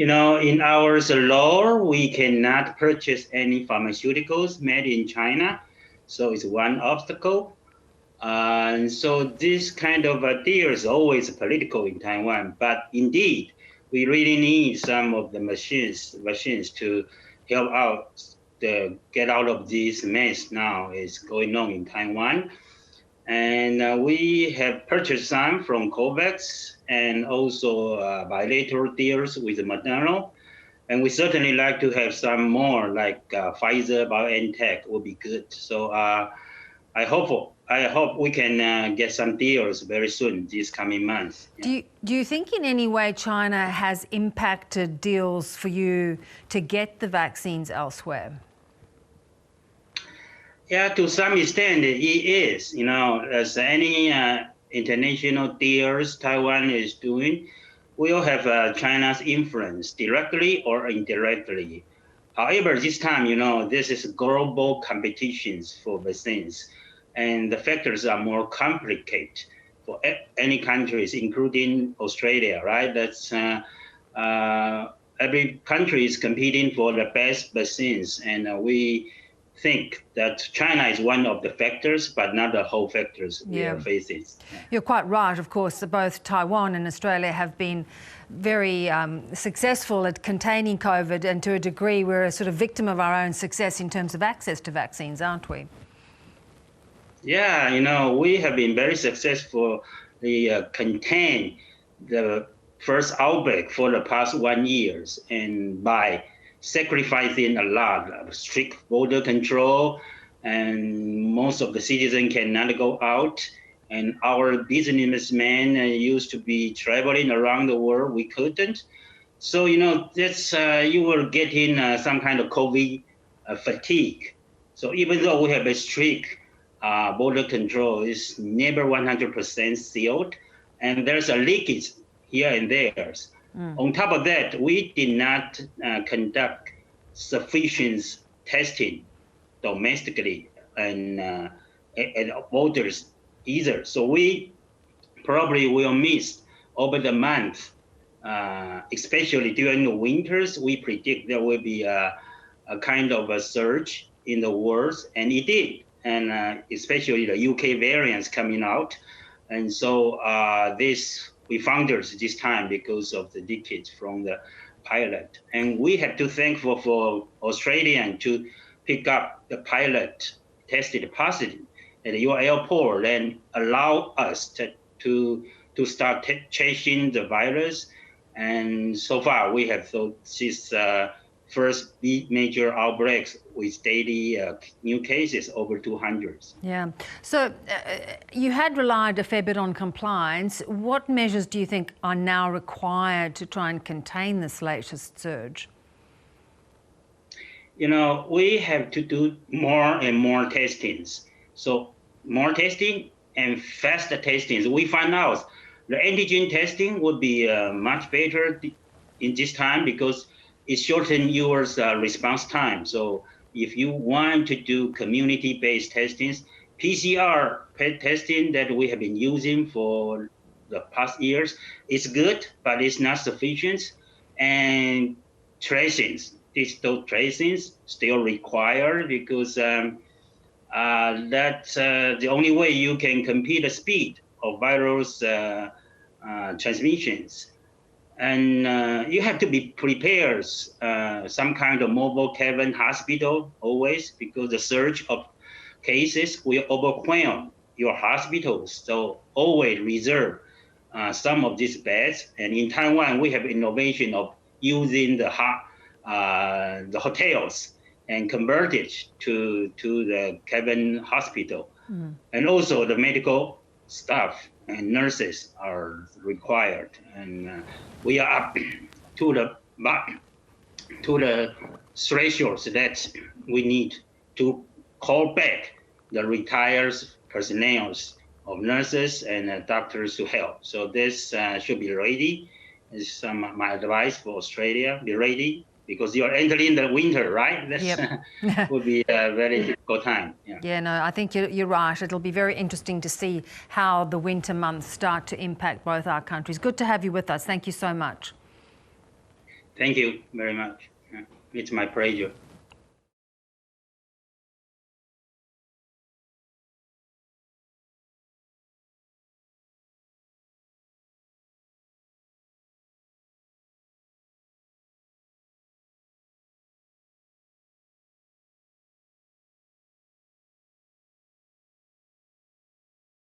In our law, we cannot purchase any pharmaceuticals made in China. So it's one obstacle. And so this kind of deal is always political in Taiwan. But indeed, we really need some of the machines to help out get out of this mess now is going on in Taiwan. And we have purchased some from COVAX and also bilateral deals with Moderna. And we certainly like to have some more like Pfizer, BioNTech would be good. So I hope we can get some deals very soon, these coming months. Yeah. Do you think in any way China has impacted deals for you to get the vaccines elsewhere? Yeah, to some extent it is. As any international deals Taiwan is doing, will have China's influence directly or indirectly. However, this time, this is global competitions for vaccines, and the factors are more complicated for any countries, including Australia, right? That's every country is competing for the best vaccines, and we think that China is one of the factors, but not the whole factors we are facing. Yeah. You're quite right. Of course, both Taiwan and Australia have been very successful at containing COVID, and to a degree we're a sort of victim of our own success in terms of access to vaccines, aren't we? Yeah, we have been very successful contain the first outbreak for the past 1 year, and by sacrificing a lot of strict border control, and most of the citizens cannot go out. And our businessmen used to be traveling around the world. We couldn't. So, that's you were getting some kind of COVID fatigue. So even though we have a strict border control, it's never 100% sealed, and there's a leakage here and there. On top of that, we did not conduct sufficient testing domestically and at borders either. So we probably will miss over the month, especially during the winters. We predict there will be a kind of a surge in the world, and it did, and especially the UK variants coming out. And so we found this time because of the leakage from the pilot. And we have to thankful for Australian to pick up the pilot tested positive at your airport and allow us to start chasing the virus. And so far we have this first big major outbreaks with daily new cases over 200. Yeah. So you had relied a fair bit on compliance. What measures do you think are now required to try and contain this latest surge? We have to do more and more testings. So more testing and faster testings. We find out the antigen testing would be much better in this time because it shortens your response time. So if you want to do community-based testings, PCR testing that we have been using for the past years is good, but it's not sufficient. And tracings, digital tracings, still required because that's the only way you can compete the speed of virus transmissions. And you have to be prepared, some kind of mobile cabin hospital always, because the surge of cases will overwhelm your hospitals. So always reserve some of these beds. And in Taiwan, we have innovation of using the hotels and convert it to the cabin hospital. And also the medical staff and nurses are required, and we are up to the thresholds that we need to call back the retired personnel of nurses and doctors to help. So this should be ready. Is my advice for Australia: be ready, because you're entering the winter, right? That would be a very difficult time. Yeah, no, I think you're right. It'll be very interesting to see how the winter months start to impact both our countries. Good to have you with us. Thank you so much. Thank you very much. It's my pleasure.